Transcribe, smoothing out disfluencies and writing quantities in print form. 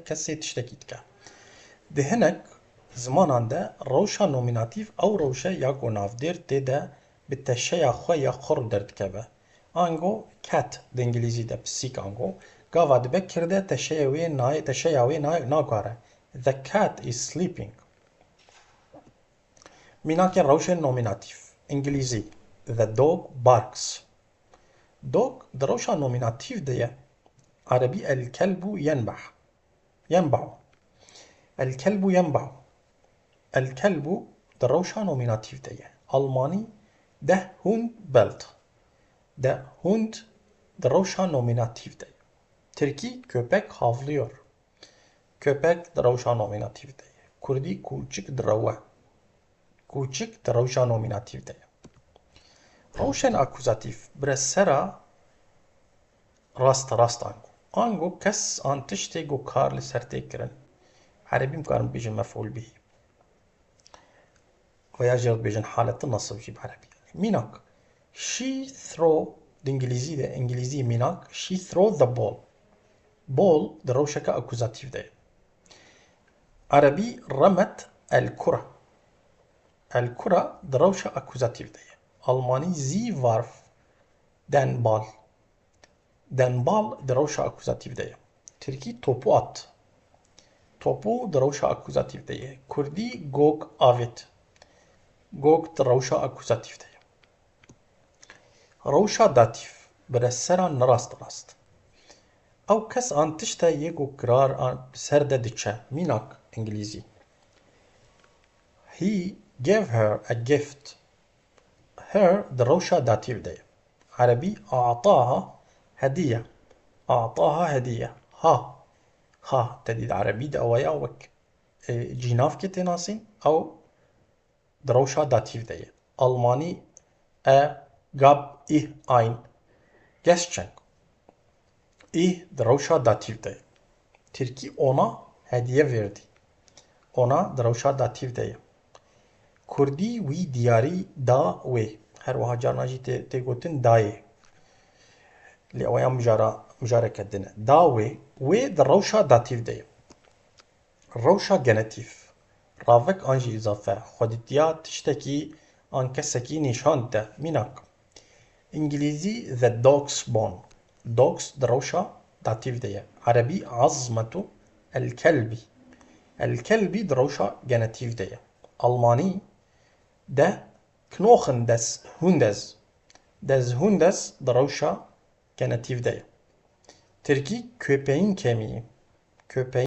kesê tiştekî dike. Di hinek zimanan de rewşa nominatîv ew rewşe ya ku navdêr tê de bi teşeya xwe ya xor derdikeve. Ango cat di İngilîzî de pisîk ango gava dibe kirde teşeya wê nagare. The cat is sleeping. Mînakên rewşên nominatîv. İngilîzî the dog barks. Dog di rewşa nominatîv de ye. Erebî el kelbu yenbahu. El kelbu yenbahu. El kelbu di rewşa nominatîv de ye. Almanî der Hund bellt. Der Hund di rewşa nominatîv de ye. Tirkî köpek havlıyor. Köpek di rewşa nominatîv de ye. Kurdî kûçik direwe. Kûçik di rewşa nominatîv de ye. Rewşên akûzatîv bi sera rast ango. Ango kes an tiştê ku kar li ser tê kirin. Erebî mikarin bêjin mef'ul bihî. Veya jî bêjin haleti nasib jî bi erebî. Mînak. She throw di İngilîzî mînak she throw the ball. Ball di rewşeke akûzatîv de ye. Erebî remet el kura. El kura di rewşa akûzatîv de ye. Almanî sie warf den Ball. Den Ball di rewşa akûzatîv de ye. Tirkî topu at. Topu di rewşa akûzatîv de ye. Kurdî gog avêt. Gog di rewşa akûzatîv de ye. Rewşa datîv bi sera nerast. Ew kes an tişte yê ku kirar bi ser de diçe. Mînak İngilîzî. He gave her a gift. Her di rewşa datîv de ye. Erebî a'taha hediye. A'taha hediye. Ha tedî di erebî de ew ya wek cînavkê tê nasîn ew di rewşa datîv de ye. Almanî gab ich ein Geschenk. Ich di rewşa datîv de ye. Tirkî ona hediye verdi. Ona di rewşa datîv de ye. Kurdî wî diyarî da wê. Her wiha carna jî tê gotin dayê. Lê ew ya mijareke din e. Da wê di rewşa datîv de ye. Rewşa genetîv. Ravek an jî îzafe. Xwedîtiya tiştekî an kesekî nîşan dide. Mînak. İngilîzî the dog's bone. Dogs di rewşa datîv de ye. Erebî azmetu el kelbi. El kelbi di rewşa genetîv de ye. Almanî de Knochen des Hundes. Des Hundes di rewşa genetîv de ye. Tirkî köpeğin kemiği. Köpeğin